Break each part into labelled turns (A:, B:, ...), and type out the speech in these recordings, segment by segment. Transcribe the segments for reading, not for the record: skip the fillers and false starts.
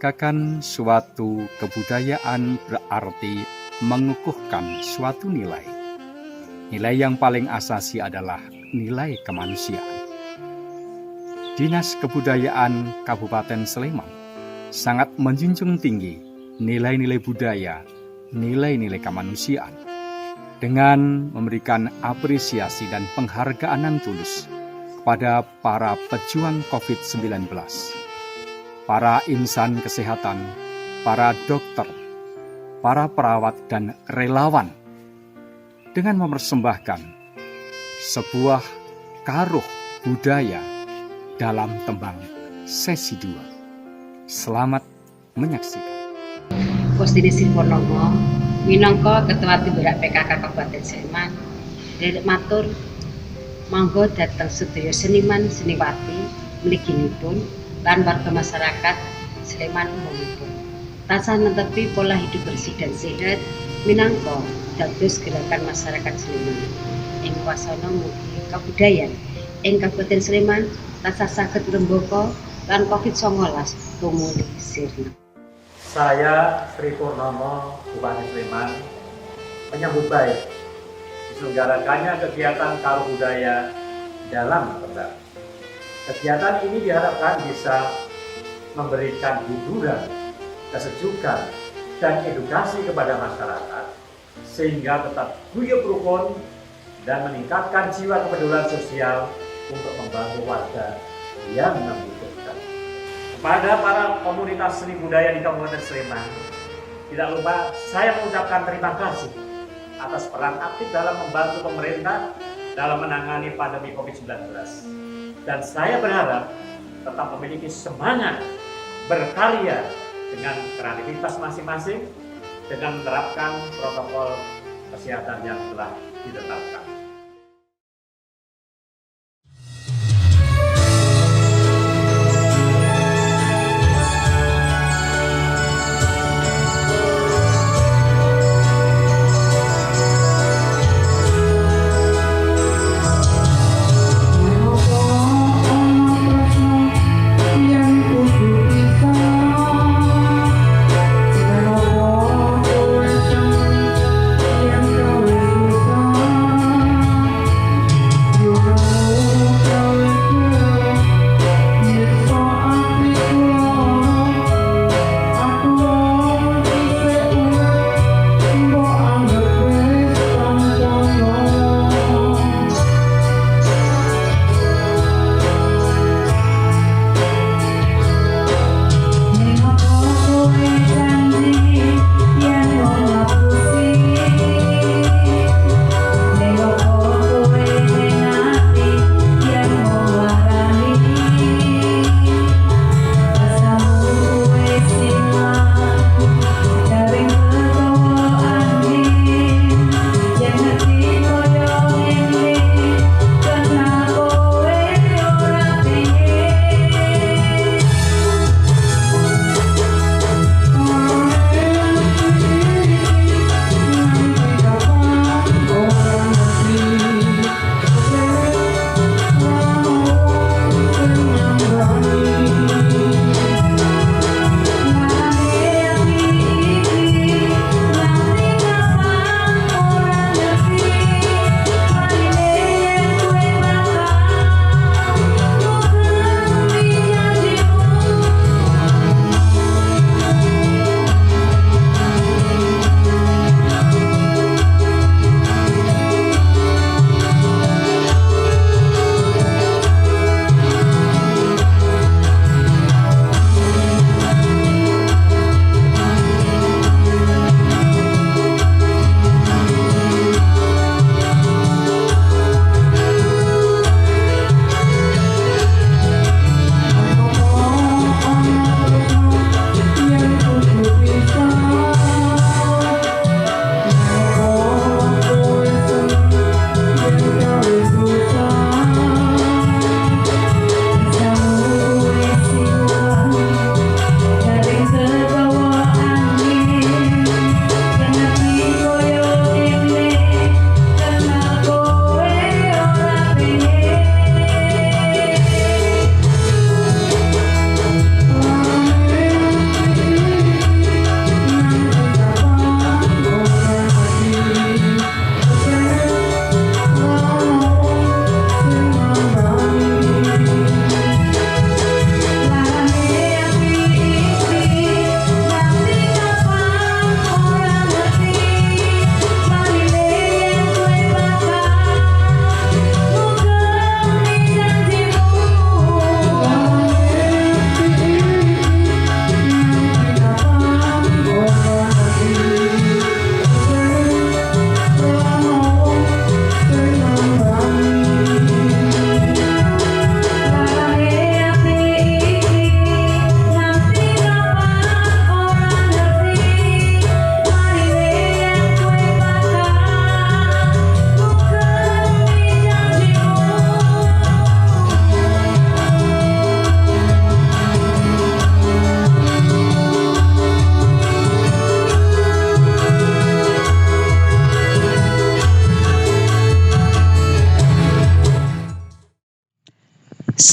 A: menjagakan suatu kebudayaan berarti mengukuhkan suatu nilai. Nilai yang paling asasi adalah nilai kemanusiaan. Dinas Kebudayaan Kabupaten Sleman sangat menjunjung tinggi nilai-nilai budaya, nilai-nilai kemanusiaan, dengan memberikan apresiasi dan penghargaan yang tulus kepada para pejuang COVID-19, para insan kesehatan, para dokter, para perawat dan relawan, dengan mempersembahkan sebuah karuh budaya dalam tembang sesi 2. Selamat menyaksikan.
B: Kostini Sirponomo, minangka Ketua Timburak PKK Kabupaten Sleman, derek matur mangga dhateng sedaya seniman seniwati mliginipun lan warga masyarakat Sleman umumipun tansah netepi pola hidup bersih dan sehat minangka dados gerakan masyarakat Sleman ing wasana mugi kabudayan ing Kabupaten Sleman tansah saged ngrembaka lan COVID-19 tumuli sirna.
C: Saya Sri Purnomo, Bupati Sleman, menyambut baik diselenggarakannya kegiatan Karuh Budaya dalam tembang. Kegiatan ini diharapkan bisa memberikan hiburan, kesejukan, dan edukasi kepada masyarakat, sehingga tetap guyup rukun dan meningkatkan jiwa kepedulian sosial untuk membantu warga yang membutuhkan. Kepada para komunitas seni budaya di Kabupaten Sleman, tidak lupa saya mengucapkan terima kasih atas peran aktif dalam membantu pemerintah dalam menangani pandemi COVID-19. Dan saya berharap tetap memiliki semangat berkarya dengan kreativitas masing-masing dengan menerapkan protokol kesehatan yang telah ditetapkan.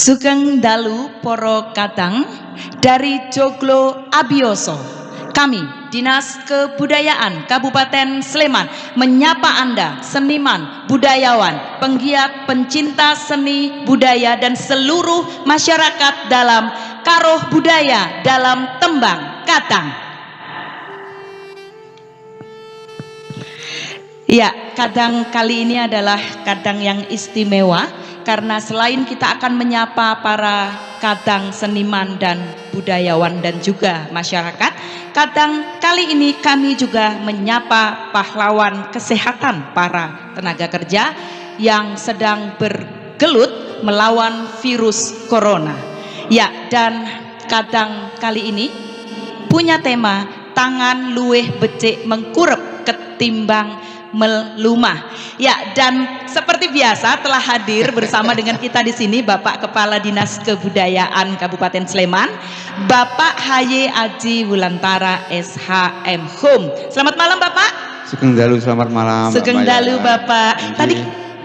D: Sugeng dalu poro kadang dari Joglo Abioso. Kami Dinas Kebudayaan Kabupaten Sleman menyapa Anda seniman, budayawan, penggiat, pencinta seni, budaya dan seluruh masyarakat dalam Karoh Budaya dalam tembang Kadang. Ya, kadang kali ini adalah kadang yang istimewa karena selain kita akan menyapa para kadang seniman dan budayawan dan juga masyarakat, kadang kali ini kami juga menyapa pahlawan kesehatan para tenaga kerja yang sedang bergelut melawan virus corona. Ya, dan kadang kali ini punya tema tangan luweh becik mengkurep ketimbang melumah. Ya, dan seperti biasa telah hadir bersama dengan kita di sini Bapak Kepala Dinas Kebudayaan Kabupaten Sleman, Bapak Haye Aji Wulantara SHM Hum. Selamat malam Bapak.
E: Sugeng dalu, selamat malam.
D: Sugeng dalu Bapak. Tadi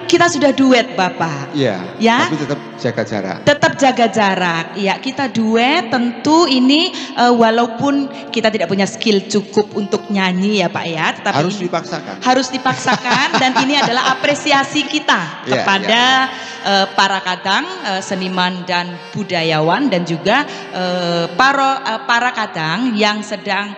D: kita sudah duet Bapak.
E: Iya.
D: Ya.
E: Tapi tetap jaga jarak.
D: Tetap jaga jarak. Ya, kita duet tentu ini walaupun kita tidak punya skill cukup untuk nyanyi ya Pak ya, tetapi
E: Harus dipaksakan.
D: harus dipaksakan dan ini adalah apresiasi kita
E: Ya,
D: kepada para kadang seniman dan budayawan dan juga para kadang yang sedang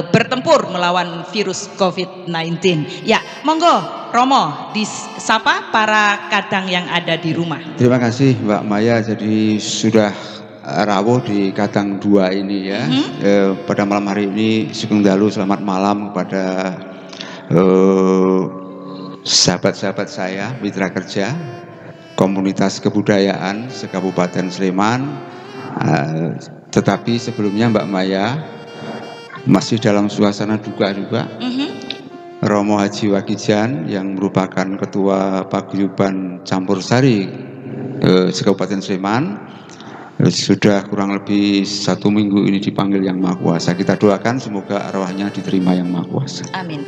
D: bertempur melawan virus COVID-19. Ya, monggo Romo disapa para kadang yang ada di rumah.
E: Terima kasih Mbak Maya. Jadi sudah rawuh di Kadang 2 ini ya. Pada malam hari ini sugeng dalu selamat malam kepada sahabat-sahabat saya, mitra kerja, komunitas kebudayaan se-Kabupaten Sleman. Tetapi sebelumnya Mbak Maya masih dalam suasana duka juga. Romo Haji Wagijan yang merupakan Ketua Paguyuban Campur Sari se-Kabupaten Sleman sudah kurang lebih 1 minggu ini dipanggil Yang Maha Kuasa. Kita doakan semoga arwahnya diterima Yang Maha Kuasa.
D: Amin.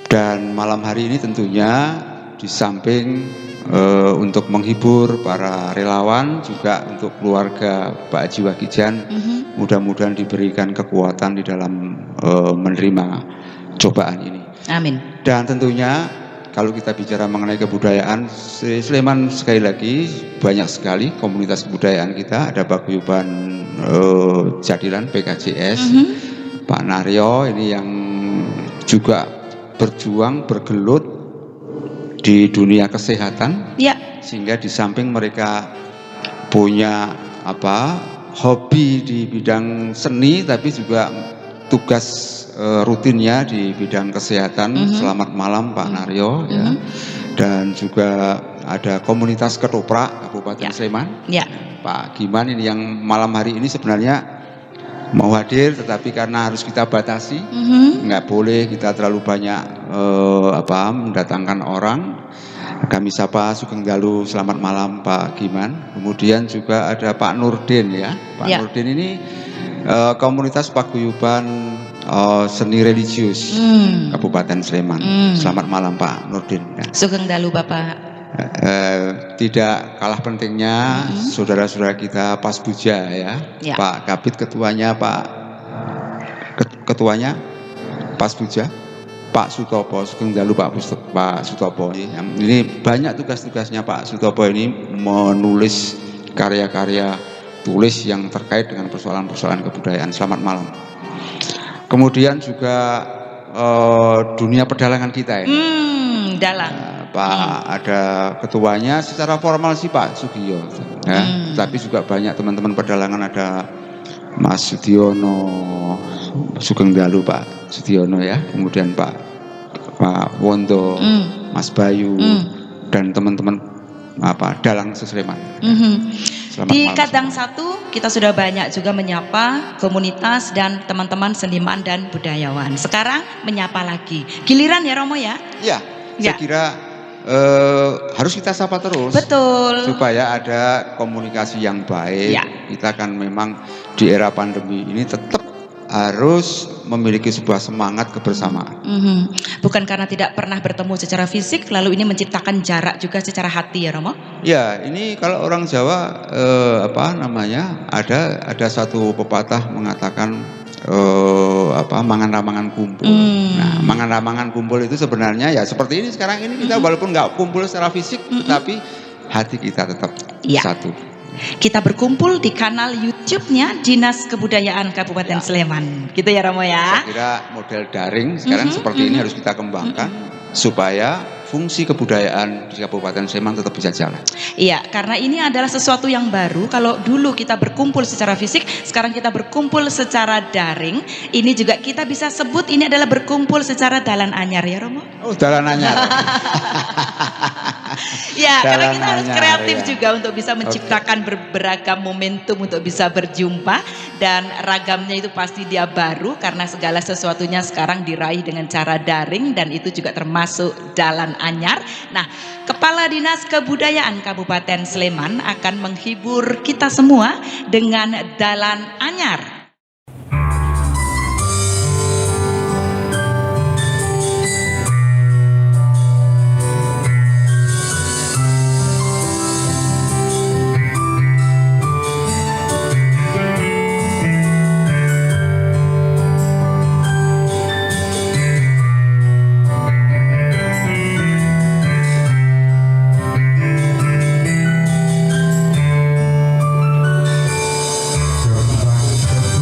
E: Dan malam hari ini tentunya di samping untuk menghibur para relawan, juga untuk keluarga Pak Haji Wagijan, mudah-mudahan diberikan kekuatan di dalam menerima cobaan ini.
D: Amin.
E: Dan tentunya kalau kita bicara mengenai kebudayaan, Sleman sekali lagi banyak sekali komunitas kebudayaan kita. Ada Paguyuban Jadilan PKJS, Pak Naryo ini yang juga berjuang bergelut di dunia kesehatan.
D: Ya.
E: Sehingga di samping mereka punya hobi di bidang seni, tapi juga tugas rutinnya di bidang kesehatan. Selamat malam Pak Naryo ya. Dan juga ada komunitas ketoprak Kabupaten Sleman.
D: Ya.
E: Pak Giman ini yang malam hari ini sebenarnya mau hadir, tetapi karena harus kita batasi, nggak boleh kita terlalu banyak mendatangkan orang. Kami sapa sugeng dalu selamat malam Pak Giman. Kemudian juga ada Pak Nurdin ya. Pak Nurdin ini komunitas paguyuban seni religius Kabupaten Sleman. Selamat malam Pak Nurdin ya.
D: Sugeng dalu Bapak.
E: Tidak kalah pentingnya saudara-saudara kita Pasbuja ya. Pak Kabid ketuanya ketuanya Pasbuja Pak Sutopo. Sugeng dalu Pak Sutopo ini banyak tugas-tugasnya Pak Sutopo ini menulis karya-karya tulis yang terkait dengan persoalan-persoalan kebudayaan. Selamat malam. Kemudian juga dunia perdalangan kita ini.
D: Dalang.
E: Pak ada ketuanya secara formal sih Pak Sugiyo. Ya. Tapi juga banyak teman-teman perdalangan, ada Mas Sudiono, sugeng dalu Pak Sudiono ya. Kemudian Pak Wondo, Mas Bayu dan teman-teman dalang se-Sleman.
D: Di Kadang 1 kita sudah banyak juga menyapa komunitas dan teman-teman seniman dan budayawan. Sekarang menyapa lagi. Giliran ya Romo ya?
E: Iya. Saya kira harus kita sapa terus.
D: Betul.
E: Supaya ada komunikasi yang baik. Kita kan memang di era pandemi ini tetap harus memiliki sebuah semangat kebersamaan.
D: Bukan karena tidak pernah bertemu secara fisik, lalu ini menciptakan jarak juga secara hati ya Romo?
E: Ya, ini kalau orang Jawa ada satu pepatah mengatakan mangan-ramangan kumpul. Nah, mangan-ramangan kumpul itu sebenarnya ya seperti ini sekarang ini kita walaupun nggak kumpul secara fisik, tetapi hati kita tetap satu.
D: Kita berkumpul di kanal YouTube-nya Dinas Kebudayaan Kabupaten Sleman, gitu ya Romo ya.
E: Saya kira model daring sekarang seperti ini harus kita kembangkan supaya fungsi kebudayaan di Kabupaten Sleman tetap bisa jalan.
D: Iya, karena ini adalah sesuatu yang baru. Kalau dulu kita berkumpul secara fisik, sekarang kita berkumpul secara daring. Ini juga kita bisa sebut ini adalah berkumpul secara dalan anyar ya Romo.
E: Oh, dalan anyar.
D: Ya, karena
E: Dalan
D: kita harus
E: anyar,
D: kreatif
E: ya.
D: juga untuk bisa menciptakan beragam momentum untuk bisa berjumpa, dan ragamnya itu pasti dia baru karena segala sesuatunya sekarang diraih dengan cara daring, dan itu juga termasuk dalan anyar. Nah, Kepala Dinas Kebudayaan Kabupaten Sleman akan menghibur kita semua dengan dalan anyar.
F: Gerbang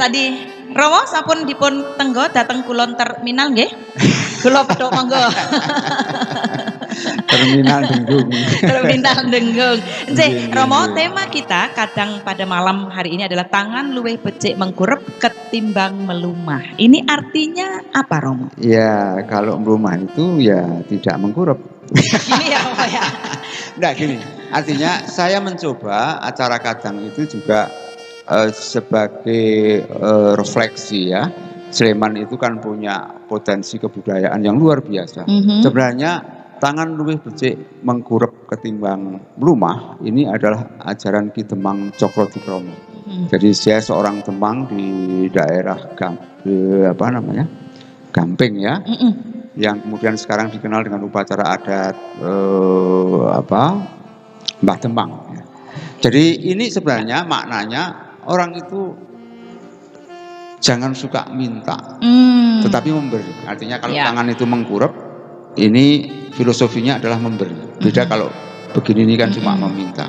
D: tadi Romo sampun dipun tenggo dateng kulon terminal nggih. Kula pedhok monggo.
E: Terminal Denggung.
D: Terminal Denggung. Nggih,
E: Nggih,
D: Romo,
E: nggih.
D: tema kita kadang pada malam hari ini adalah tangan luwih becik mengkurep ketimbang melumah. Ini artinya apa, Romo?
E: Ya, kalau melumah itu ya tidak mengkurep.
D: Gini ya, Romo ya.
E: Enggak gini, artinya saya mencoba acara kadang itu juga sebagai refleksi ya. Sleman itu kan punya potensi kebudayaan yang luar biasa. Sebenarnya tangan luwih becik mengkurep ketimbang melumah ini adalah ajaran Ki Demang Cokrodikromo. Jadi saya seorang Demang di daerah Gamping ya. Yang kemudian sekarang dikenal dengan upacara adat Mbah Demang. Jadi ini sebenarnya maknanya orang itu jangan suka minta, tetapi memberi. Artinya kalau tangan itu mengkurep, ini filosofinya adalah memberi. Beda kalau begini ini kan cuma meminta.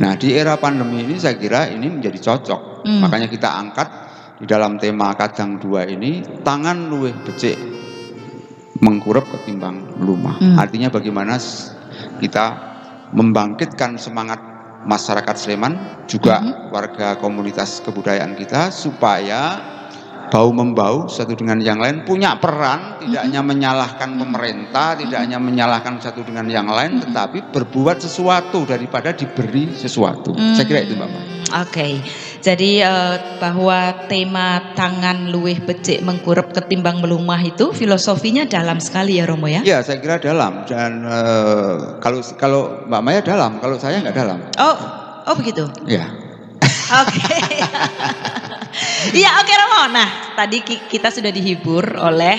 E: Nah di era pandemi ini saya kira ini menjadi cocok. Makanya kita angkat di dalam tema kadang 2 ini, tangan luwih becik mengkurep ketimbang lumah. Artinya bagaimana kita membangkitkan semangat masyarakat Sleman, juga warga komunitas kebudayaan kita, supaya bau-membau satu dengan yang lain, punya peran, tidak hanya menyalahkan pemerintah, tidak hanya menyalahkan satu dengan yang lain, tetapi berbuat sesuatu daripada diberi sesuatu. Saya kira itu, Bapak.
D: Oke, jadi bahwa tema tangan luwih becik mengkurep ketimbang melumah itu filosofinya dalam sekali ya, Romo ya?
E: Ya, saya kira dalam, dan kalau Mbak Maya dalam, kalau saya nggak dalam.
D: Oh begitu?
E: Ya.
D: Oke. Iya, oke Romo. Nah, tadi kita sudah dihibur oleh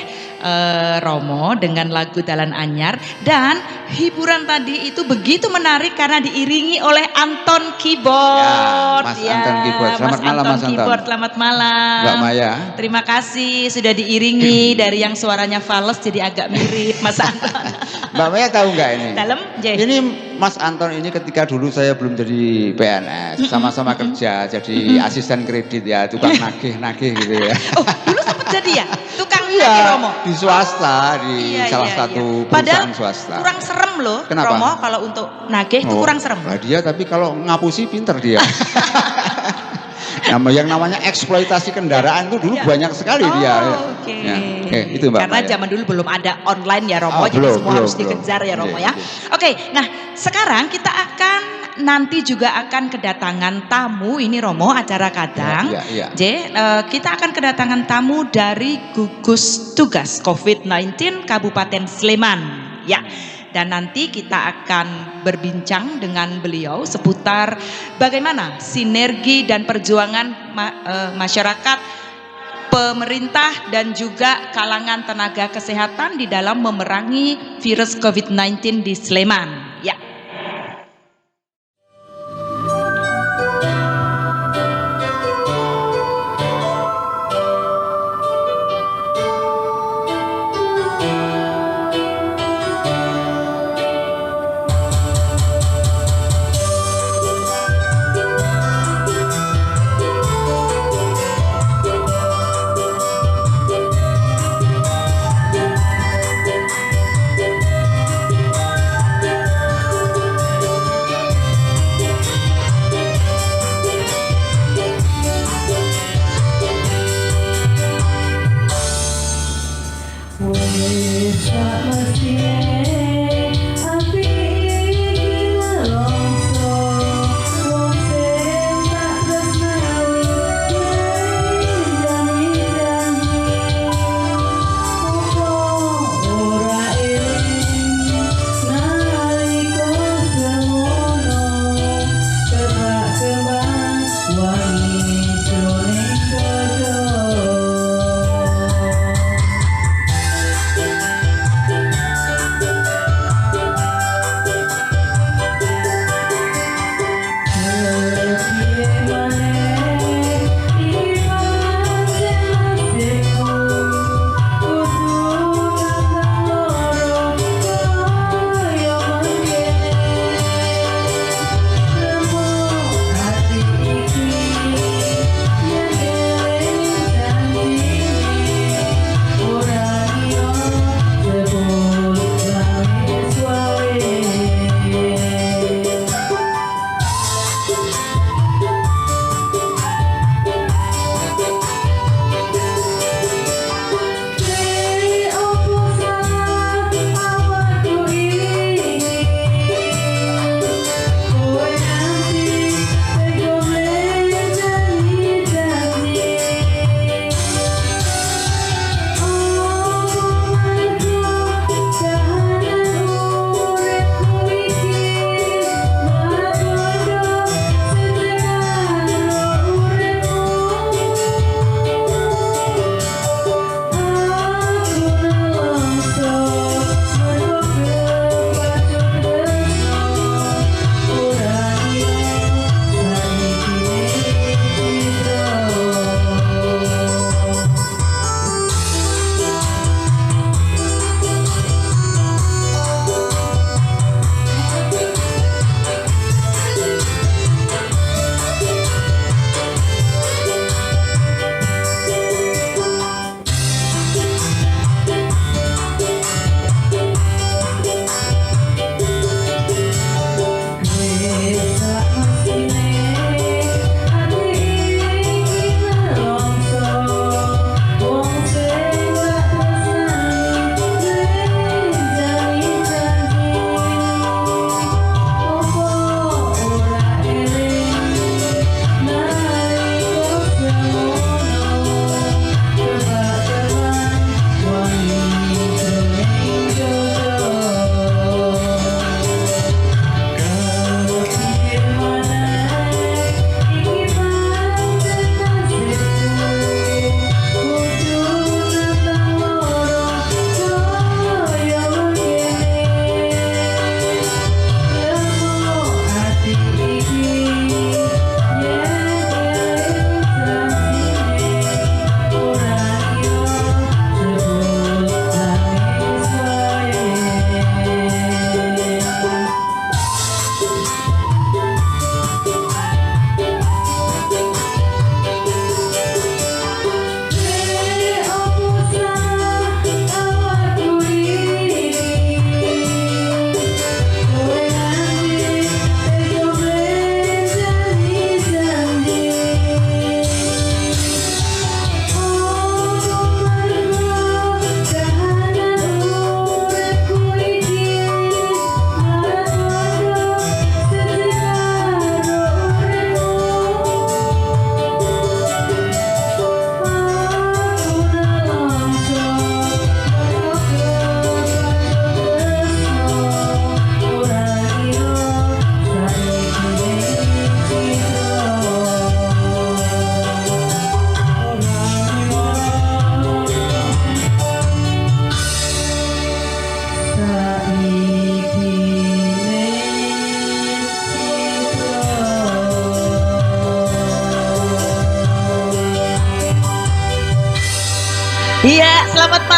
D: Romo dengan lagu Dalan Anyar, dan hiburan tadi itu begitu menarik karena diiringi oleh Anton Keyboard.
E: Ya, Mas Anton Keyboard. Selamat malam, Mas Anton.
D: Keyboard, selamat malam.
E: Mbak Maya.
D: Terima kasih sudah diiringi dari yang suaranya fals jadi agak mirip, Mas Anton.
E: Mbak Maya tahu nggak ini?
D: Dalam,
E: Ini Mas Anton ini ketika dulu saya belum jadi PNS, sama-sama kerja jadi asisten kredit ya, tukang nagih gitu ya.
D: Oh, dulu sempat jadi ya? Tukang nagih, Romo?
E: Di swasta, di salah satu perusahaan
D: Padahal
E: swasta.
D: kurang serem loh.
E: Kenapa?
D: Romo kalau untuk nagih itu kurang serem.
E: Nah dia tapi kalau ngapusi pinter dia. Yang namanya eksploitasi kendaraan itu dulu banyak sekali dia.
D: Oke.
E: Ya, itu Mbak
D: Karena
E: Maya.
D: zaman dulu belum ada online ya, Romo, jadi
E: belum,
D: semua harus
E: belum.
D: dikejar ya, Romo ya.
E: Iya.
D: Oke, nah sekarang kita akan nanti juga akan kedatangan tamu ini, Romo, acara kadang.
E: Iya.
D: Kita akan kedatangan tamu dari gugus tugas COVID-19 Kabupaten Sleman. Ya. Dan nanti kita akan berbincang dengan beliau seputar bagaimana sinergi dan perjuangan masyarakat, pemerintah dan juga kalangan tenaga kesehatan di dalam memerangi virus COVID-19 di Sleman. Ya.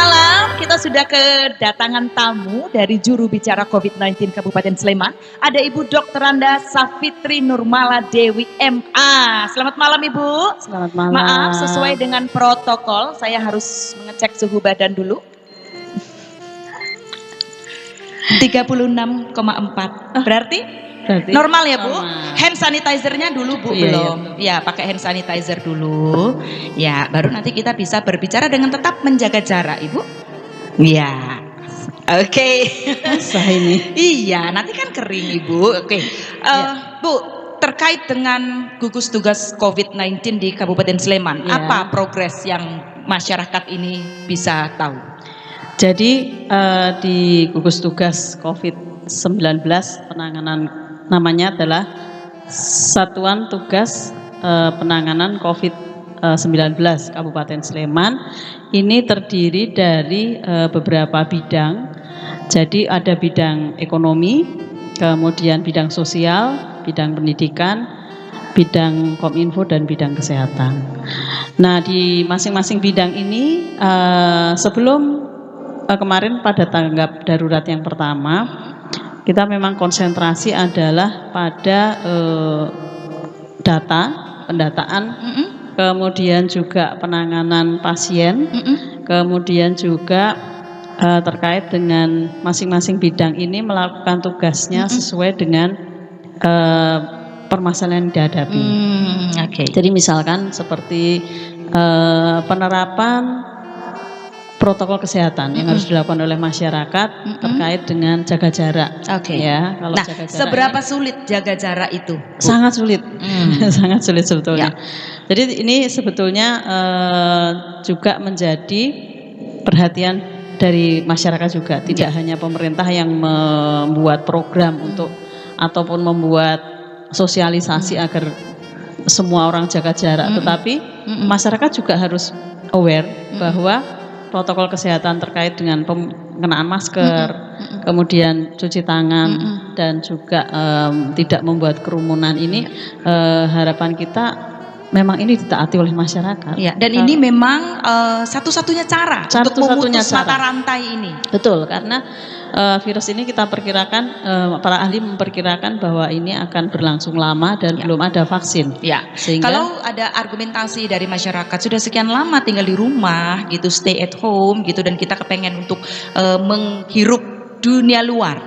D: malam kita sudah kedatangan tamu dari juru bicara COVID-19 Kabupaten Sleman. Ada Ibu Dr. Anda Safitri Nurmala Dewi MA. Selamat malam Ibu.
F: Selamat malam.
D: Maaf, sesuai dengan protokol saya harus mengecek suhu badan dulu. 36,4. Berarti normal ya Bu?
F: Normal.
D: Hand sanitizer-nya dulu Bu,
F: Iya,
D: belum? Ya, pakai hand sanitizer dulu. Ya, baru nanti kita bisa berbicara dengan tetap menjaga jarak Ibu. Ya, oke.
F: Sah ini.
D: Iya, nanti kan kering Ibu. Oke. Bu, terkait dengan gugus tugas COVID-19 di Kabupaten Sleman,
F: Iya.
D: apa progres yang masyarakat ini bisa tahu?
F: Jadi di gugus tugas COVID-19 penanganan namanya adalah Satuan Tugas Penanganan COVID-19 Kabupaten Sleman. Ini terdiri dari beberapa bidang. Jadi ada bidang ekonomi, kemudian bidang sosial, bidang pendidikan, bidang kominfo dan bidang kesehatan. Nah di masing-masing bidang ini sebelum kemarin pada tanggap darurat yang pertama kita memang konsentrasi adalah pada pendataan, kemudian juga penanganan pasien, kemudian juga terkait dengan masing-masing bidang ini melakukan tugasnya sesuai dengan permasalahan yang dihadapi. Jadi misalkan seperti penerapan protokol kesehatan yang harus dilakukan oleh masyarakat terkait dengan jaga jarak. Ya, kalau
D: Nah,
F: jaga jarak
D: seberapa sulit jaga jarak itu?
F: sangat sulit, sangat sulit sebetulnya. Jadi ini sebetulnya juga menjadi perhatian dari masyarakat juga. Tidak hanya pemerintah yang membuat program untuk ataupun membuat sosialisasi agar semua orang jaga jarak, tetapi masyarakat juga harus aware bahwa protokol kesehatan terkait dengan pengenaan masker, kemudian cuci tangan dan juga tidak membuat kerumunan ini harapan kita memang ini ditaati oleh masyarakat.
D: Ya, dan ini memang satu-satunya cara untuk memutus mata rantai ini.
F: Betul, karena virus ini kita perkirakan, para ahli memperkirakan bahwa ini akan berlangsung lama dan belum ada vaksin.
D: Ya.
F: Sehingga
D: kalau ada argumentasi dari masyarakat sudah sekian lama tinggal di rumah gitu, stay at home gitu, dan kita kepengen untuk menghirup dunia luar.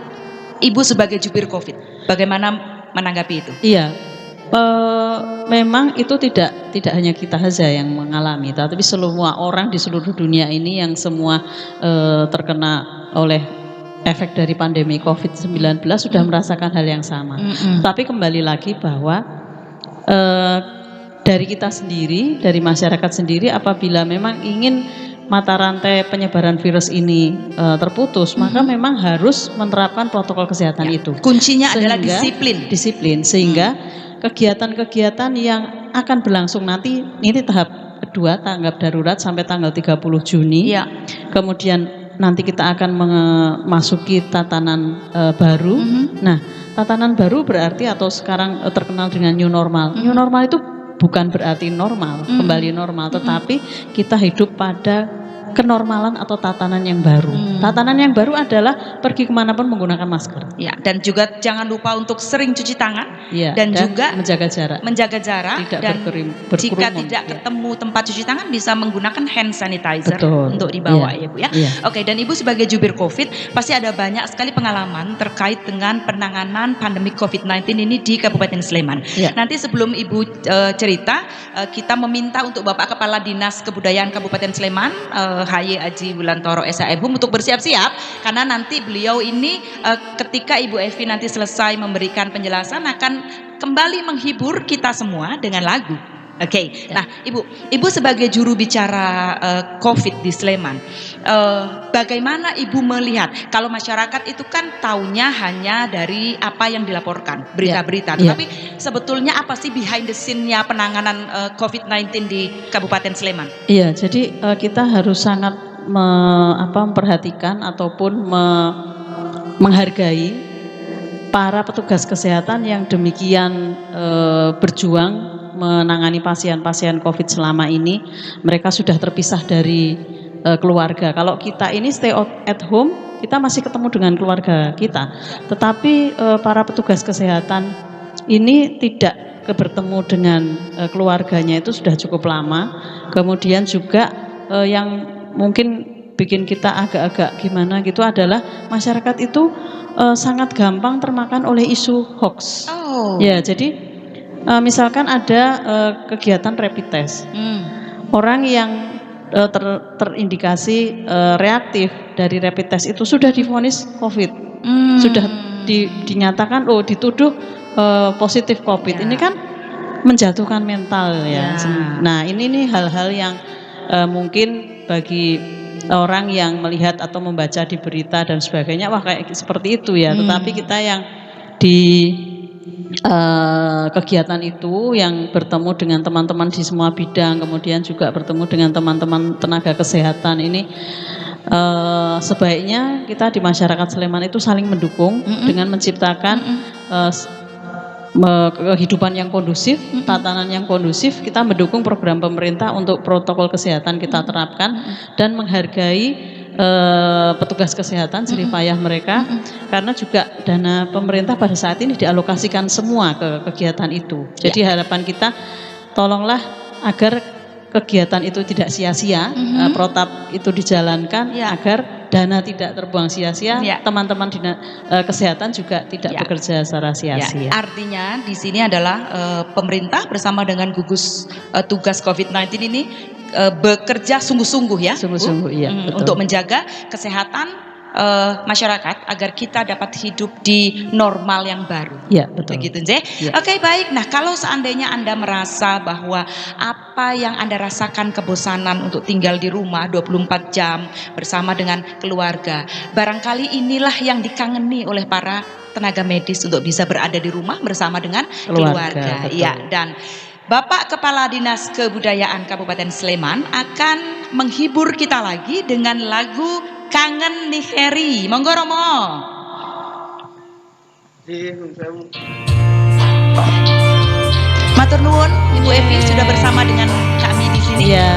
D: Ibu sebagai jubir COVID, bagaimana menanggapi itu?
F: Iya. Memang itu tidak hanya kita saja yang mengalami, tapi semua orang di seluruh dunia ini yang semua terkena oleh efek dari pandemi COVID-19 sudah merasakan hal yang sama. Tapi kembali lagi bahwa dari kita sendiri, dari masyarakat sendiri, apabila memang ingin mata rantai penyebaran virus ini terputus, maka memang harus menerapkan protokol kesehatan itu.
D: Kuncinya adalah disiplin.
F: Sehingga kegiatan-kegiatan yang akan berlangsung nanti, ini tahap kedua, tanggap darurat sampai tanggal 30 Juni. Kemudian nanti kita akan memasuki tatanan baru. Nah, tatanan baru berarti atau sekarang terkenal dengan new normal. New normal itu bukan berarti normal, kembali normal, tetapi kita hidup pada kenormalan atau tatanan yang baru. Tatanan yang baru adalah pergi kemanapun menggunakan masker.
D: Ya, dan juga jangan lupa untuk sering cuci tangan, dan juga
F: menjaga jarak.
D: Tidak dan jika tidak ketemu tempat cuci tangan bisa menggunakan hand sanitizer untuk dibawa ya Bu ya. Oke, dan Ibu sebagai jubir COVID pasti ada banyak sekali pengalaman terkait dengan penanganan pandemi COVID-19 ini di Kabupaten Sleman. Nanti sebelum Ibu cerita, kita meminta untuk Bapak Kepala Dinas Kebudayaan Kabupaten Sleman, Haye Aji Wulantoro SHM untuk bersiap-siap, karena nanti beliau ini ketika Ibu Evi nanti selesai memberikan penjelasan akan kembali menghibur kita semua dengan lagu. Nah Ibu sebagai juru bicara COVID di Sleman, bagaimana Ibu melihat kalau masyarakat itu kan taunya hanya dari apa yang dilaporkan berita-berita, tetapi sebetulnya apa sih behind the scene-nya penanganan COVID-19 di Kabupaten Sleman?
F: Iya, jadi kita harus sangat memperhatikan ataupun menghargai para petugas kesehatan yang demikian berjuang menangani pasien-pasien COVID selama ini. Mereka sudah terpisah dari keluarga. Kalau kita ini stay at home, kita masih ketemu dengan keluarga kita. Tetapi para petugas kesehatan ini tidak bertemu dengan keluarganya itu sudah cukup lama. Kemudian juga yang mungkin bikin kita agak-agak gimana gitu adalah masyarakat itu sangat gampang termakan oleh isu hoax. Ya, jadi misalkan ada kegiatan rapid test, orang yang terindikasi reaktif dari rapid test itu sudah divonis COVID, sudah dinyatakan dituduh positif COVID. Ini kan menjatuhkan mental ya. Nah ini nih hal-hal yang mungkin bagi orang yang melihat atau membaca di berita dan sebagainya, wah kayak seperti itu ya. Tetapi kita yang di kegiatan itu yang bertemu dengan teman-teman di semua bidang, kemudian juga bertemu dengan teman-teman tenaga kesehatan ini, sebaiknya kita di masyarakat Sleman itu saling mendukung dengan menciptakan kehidupan yang kondusif, tatanan yang kondusif. Kita mendukung program pemerintah untuk protokol kesehatan kita terapkan dan menghargai petugas kesehatan jerih payah mereka, karena juga dana pemerintah pada saat ini dialokasikan semua ke kegiatan itu. Jadi harapan kita tolonglah agar kegiatan itu tidak sia-sia, protap itu dijalankan agar dana tidak terbuang sia-sia, teman-teman kesehatan juga tidak bekerja secara sia-sia.
D: Artinya di sini adalah pemerintah bersama dengan gugus tugas COVID-19 ini bekerja sungguh-sungguh ya,
F: sungguh-sungguh
D: untuk menjaga kesehatan masyarakat agar kita dapat hidup di normal yang baru.
F: Ya, betul.
D: Begitu, Nze? Oke, baik. Nah, kalau seandainya Anda merasa bahwa apa yang Anda rasakan kebosanan untuk tinggal di rumah 24 jam bersama dengan keluarga, barangkali inilah yang dikangeni oleh para tenaga medis untuk bisa berada di rumah bersama dengan keluarga. Ya, dan Bapak Kepala Dinas Kebudayaan Kabupaten Sleman akan menghibur kita lagi dengan lagu Kangen Nih Heri. Monggo Romo. Matur nuwun, Ibu Evi sudah bersama dengan kami di sini.
F: Iya.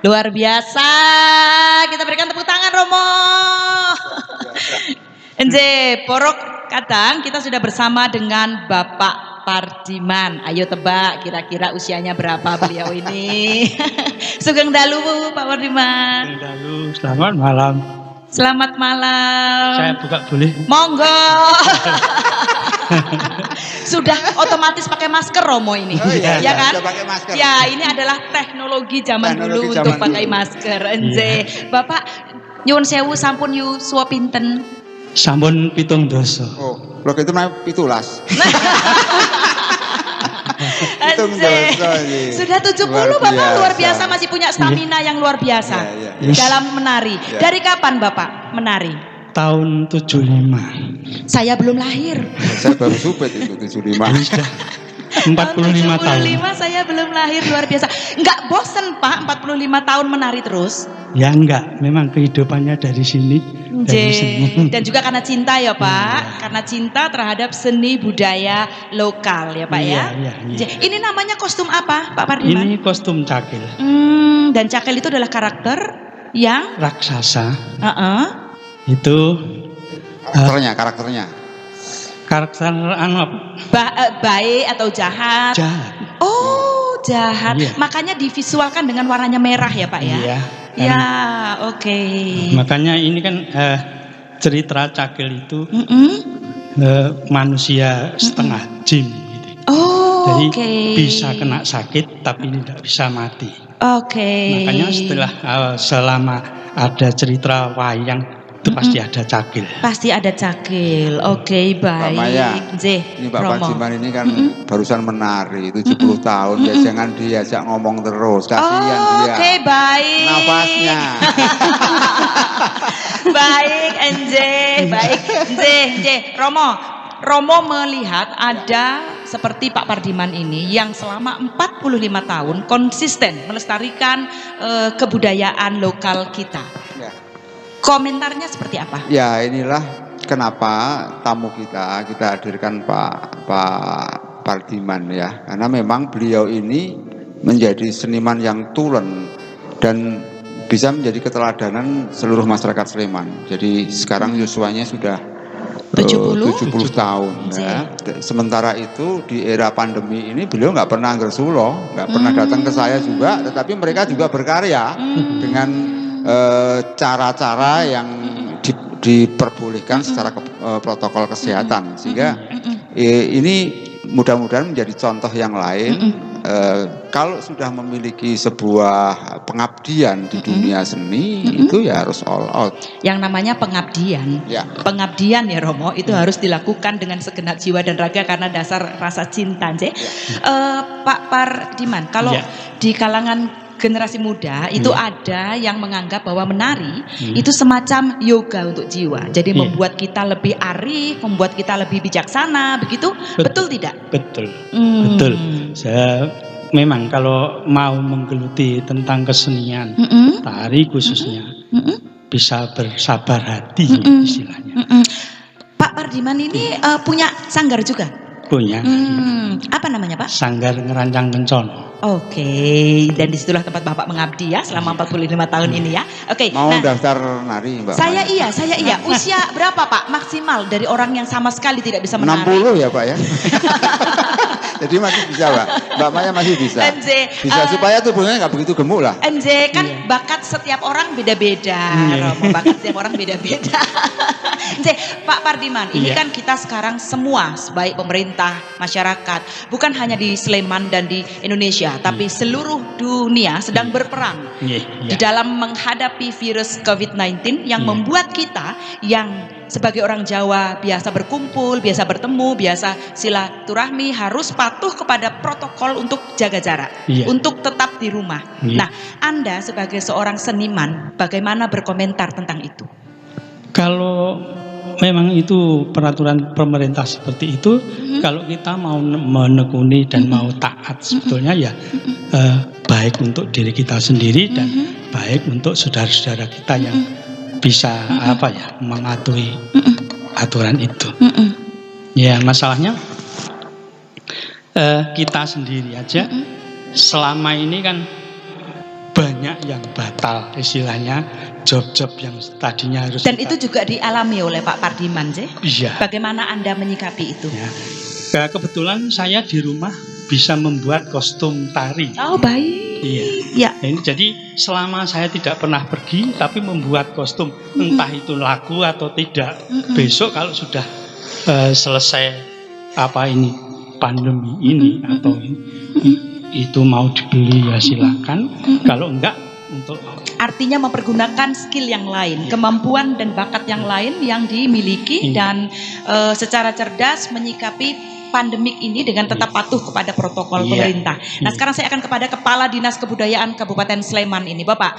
D: Luar biasa. Kita berikan tepuk tangan Romo. Enje, porok kadang kita sudah bersama dengan Bapak Pardiman. Ayo tebak kira-kira usianya berapa beliau ini. Sugeng dalu Pak Pardiman.
G: Sugeng dalu, selamat malam.
D: Selamat malam.
G: Saya buka boleh?
D: Monggo. Sudah otomatis pakai masker Romo ini,
E: iya,
D: ya kan?
E: Sudah pakai masker.
D: Ya, ini adalah teknologi zaman dulu untuk pakai masker. Enje, Bapak nyuwun sewu sampun yu suwa pinten?
G: Sampun 7 doso.
E: Oh, lho itu namanya pitulas.
D: Sudah 70 Bapak, luar biasa, masih punya stamina yang luar biasa dalam menari. Dari kapan Bapak menari?
G: Tahun 75.
D: Saya belum lahir.
E: Saya baru supet itu 75.
G: 45 tahun.
D: 45 saya belum lahir, luar biasa. Enggak bosen Pak 45 tahun menari terus?
G: Ya enggak, memang kehidupannya dari sini. Dari sini.
D: Dan juga karena cinta ya Pak, karena cinta terhadap seni budaya lokal ya Pak ya. Ini namanya kostum apa Pak Pardiman?
G: Ini kostum cakil.
D: Dan cakil itu adalah karakter yang
G: raksasa. Itu
E: karakternya
G: karakter anu apa?
D: Baik atau jahat?
G: Jahat.
D: Oh, jahat. Makanya divisualkan dengan warnanya merah ya Pak ya?
G: Iya.
D: Ya, oke.
G: Makanya ini kan cerita cakil itu manusia setengah jin gitu. Jadi bisa kena sakit tapi tidak bisa mati. Makanya setelah selama ada cerita wayang itu pasti ada cakil.
D: Pasti ada cakil. Oke, baik.
E: Pak Maya, ini Pak Pardiman ini kan barusan menari 70 tahun. Ya jangan diajak ngomong terus, kasihan dia.
D: Oke, baik.
E: Nafasnya.
D: Baik, Enje, baik. Enje, Romo melihat ada seperti Pak Pardiman ini yang selama 45 tahun konsisten melestarikan kebudayaan lokal kita. Komentarnya seperti apa?
E: Ya inilah kenapa tamu kita hadirkan Pak Pardiman ya. Karena memang beliau ini menjadi seniman yang tulen dan bisa menjadi keteladanan seluruh masyarakat Sleman. Jadi sekarang usianya sudah 70 tahun ya. Sementara itu di era pandemi ini beliau nggak pernah ngersulo, nggak pernah datang ke saya juga, tetapi mereka juga berkarya dengan cara-cara yang diperbolehkan secara protokol kesehatan, sehingga ini mudah-mudahan menjadi contoh yang lain. Kalau sudah memiliki sebuah pengabdian di dunia seni, itu ya harus all out. Yang namanya pengabdian, pengabdian ya Romo, itu harus dilakukan dengan segenap jiwa dan raga karena dasar rasa cinta. Pak Pardiman, kalau di kalangan generasi muda itu ada yang menganggap bahwa menari itu semacam yoga untuk jiwa. Jadi membuat kita lebih arif, membuat kita lebih bijaksana, begitu? Betul tidak?
G: Betul. Betul. Saya memang kalau mau menggeluti tentang kesenian, tari khususnya, bisa bersabar hati istilahnya.
D: Pak Pardiman ini punya sanggar juga?
G: Punya.
D: Apa namanya Pak?
G: Sanggar Ngerancang Kencono.
D: Oke, dan disitulah tempat Bapak mengabdi ya selama 45 tahun ini ya. Oke.
E: Mau daftar nari Mbak?
D: Saya iya. Usia berapa Pak maksimal dari orang yang sama sekali tidak bisa menari?
E: 60 ya Pak ya? Jadi masih bisa, Mbak. Mbak Maya masih bisa.
D: Enje,
E: Bisa supaya tubuhnya nggak begitu gemuk lah.
D: Enje, kan bakat setiap orang beda-beda. Romo, bakat setiap orang beda-beda. Enje, Pak Pardiman, ini kan kita sekarang semua, baik pemerintah, masyarakat, bukan hanya di Sleman dan di Indonesia, tapi seluruh dunia sedang berperang di dalam menghadapi virus COVID-19 yang membuat kita yang sebagai orang Jawa biasa berkumpul, biasa bertemu, biasa silaturahmi harus patuh kepada protokol untuk jaga jarak, untuk tetap di rumah. Nah, Anda sebagai seorang seniman, bagaimana berkomentar tentang itu?
G: Kalau memang itu peraturan pemerintah seperti itu, kalau kita mau menekuni dan mau taat sebetulnya ya baik untuk diri kita sendiri dan baik untuk saudara-saudara kita yang bisa mematuhi aturan itu. Ya, masalahnya kita sendiri aja selama ini kan banyak yang batal, istilahnya job-job yang tadinya harus.
D: Dan itu juga dialami oleh Pak Pardiman,
G: Iya.
D: Bagaimana Anda menyikapi itu?
G: Ya, kebetulan saya di rumah bisa membuat kostum tari.
D: Oh, baik.
G: Iya. Jadi selama saya tidak pernah pergi tapi membuat kostum, entah itu laku atau tidak. Besok kalau sudah selesai pandemi ini atau itu mau dibeli ya silakan. Kalau enggak untuk
D: artinya mempergunakan skill yang lain, kemampuan dan bakat yang lain yang dimiliki dan secara cerdas menyikapi pandemik ini dengan tetap patuh kepada protokol pemerintah. Nah, sekarang saya akan kepada Kepala Dinas Kebudayaan Kabupaten Sleman ini, Bapak.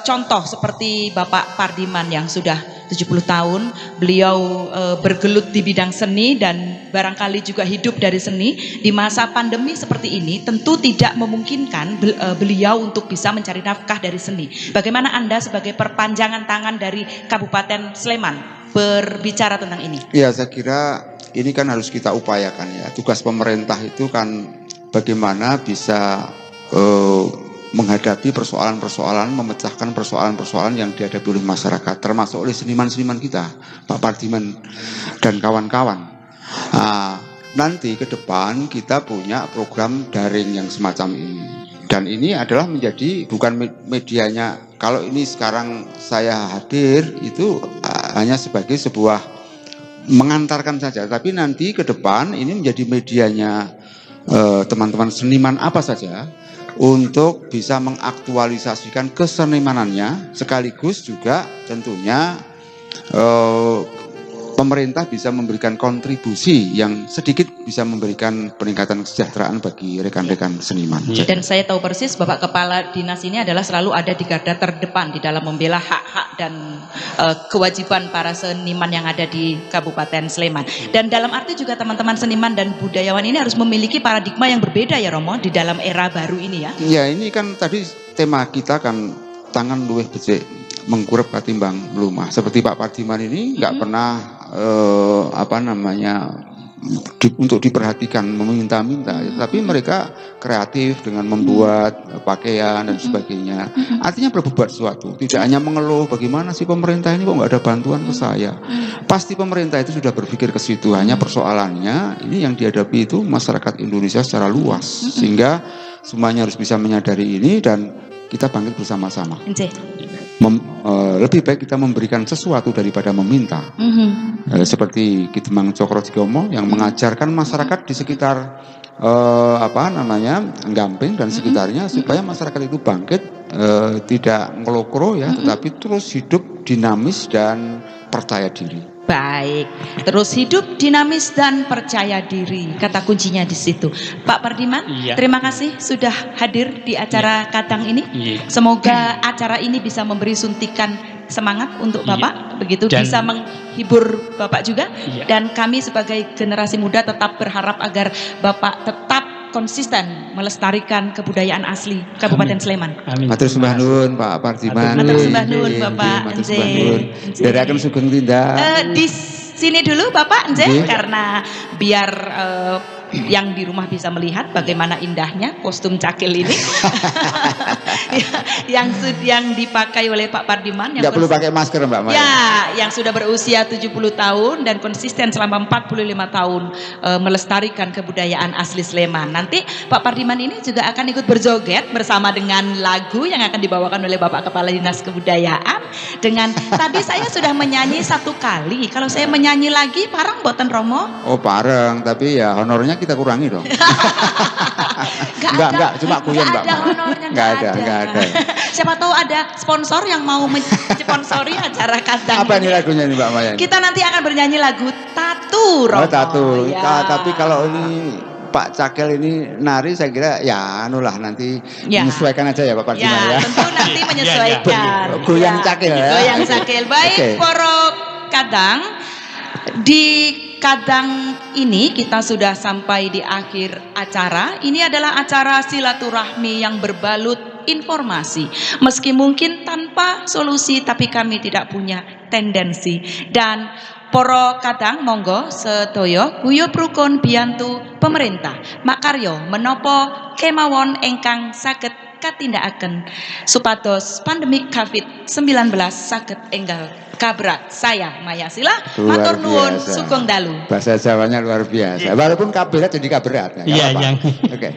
D: Contoh seperti Bapak Pardiman yang sudah 70 tahun, beliau bergelut di bidang seni dan barangkali juga hidup dari seni. Di masa pandemi seperti ini tentu tidak memungkinkan beliau untuk bisa mencari nafkah dari seni. Bagaimana Anda sebagai perpanjangan tangan dari Kabupaten Sleman berbicara tentang ini?
E: Ya, saya kira ini kan harus kita upayakan ya. Tugas pemerintah itu kan bagaimana bisa menghadapi persoalan-persoalan, memecahkan persoalan-persoalan yang dihadapi oleh masyarakat, termasuk oleh seniman-seniman kita, Pak Pardiman dan kawan-kawan. Nanti ke depan kita punya program daring yang semacam ini. Dan ini adalah menjadi bukan medianya. Kalau ini sekarang saya hadir itu hanya sebagai sebuah mengantarkan saja, tapi nanti ke depan ini menjadi medianya teman-teman seniman apa saja untuk bisa mengaktualisasikan kesenimanannya, sekaligus juga tentunya pemerintah bisa memberikan kontribusi yang sedikit bisa memberikan peningkatan kesejahteraan bagi rekan-rekan seniman.
D: Dan saya tahu persis Bapak Kepala Dinas ini adalah selalu ada di garda terdepan di dalam membela hak-hak dan kewajiban para seniman yang ada di Kabupaten Sleman. Dan dalam arti juga teman-teman seniman dan budayawan ini harus memiliki paradigma yang berbeda ya Romo di dalam era baru ini ya.
E: Ya, ini kan tadi tema kita kan tangan luwih becik mengkurep katimbang melumah. Seperti Pak Pardiman ini nggak pernah untuk diperhatikan meminta-minta, tapi mereka kreatif dengan membuat pakaian dan sebagainya. Artinya berbuat sesuatu, tidak hanya mengeluh bagaimana sih pemerintah ini kok nggak ada bantuan ke saya. Pasti pemerintah itu sudah berpikir ke situ. Hanya persoalannya ini yang dihadapi itu masyarakat Indonesia secara luas, sehingga semuanya harus bisa menyadari ini dan kita bangkit bersama-sama. Lebih baik kita memberikan sesuatu daripada meminta. Seperti Kidemang Cokrojigomo yang mengajarkan masyarakat di sekitar Gamping dan sekitarnya supaya masyarakat itu bangkit, tidak ngelokro ya, tetapi terus hidup dinamis dan percaya diri.
D: Baik, terus hidup dinamis dan percaya diri, kata kuncinya di situ. Pak Pardiman, terima kasih sudah hadir di acara Kadang ini. Semoga acara ini bisa memberi suntikan semangat untuk Bapak, begitu dan bisa menghibur Bapak juga. Dan kami sebagai generasi muda tetap berharap agar Bapak tetap konsisten melestarikan kebudayaan asli Kabupaten Sleman.
E: Amin. Matur sembah nuwun Pak Pardiman.
D: Matur sembah nuwun Bapak.
E: Ndherekaken sugeng tindak.
D: Di sini dulu Bapak karena biar yang di rumah bisa melihat bagaimana indahnya kostum cakil ini yang dipakai oleh Pak Pardiman yang
E: nggak perlu pakai masker Mbak Maya.
D: Ya, yang sudah berusia 70 tahun dan konsisten selama 45 tahun melestarikan kebudayaan asli Sleman. Nanti Pak Pardiman ini juga akan ikut berjoget bersama dengan lagu yang akan dibawakan oleh Bapak Kepala Dinas Kebudayaan. Dengan tadi saya sudah menyanyi 1 kali. Kalau saya menyanyi lagi parang boten Romo?
E: Oh pareng, tapi ya honornya kita kurangi dong. Enggak, cuma kuyon Mbak. Enggak ada.
D: Siapa tahu ada sponsor yang mau mensponsori acara kadang.
E: Apa ini lagunya nih Mbak Maya?
D: Kita nanti akan bernyanyi lagu Tatu Romo.
E: Oh Tatu.
D: Ya.
E: Tapi kalau ini Pak Cakil ini nari saya kira ya anulah nanti menyesuaikan aja ya Pak Pardiman ya.
D: Tentu nanti menyesuaikan.
E: Goyang Cakil ya.
D: Goyang Cakil. Baik, Poro Kadang. Di Kadang ini kita sudah sampai di akhir acara. Ini adalah acara silaturahmi yang berbalut informasi. Meski mungkin tanpa solusi, tapi kami tidak punya tendensi. Dan Poro Kadang monggo sedaya guyub rukun biyantu pemerintah makarya menapa kemawon ingkang saged katindakaken supados pandemik COVID-19 saged enggal kabrat. Saya Maya Sila matur nuwun sugeng dalu.
E: Bahasa Jawanya luar biasa. Walaupun kabrat jadi kabrat.
G: Iya, yang
E: Oke.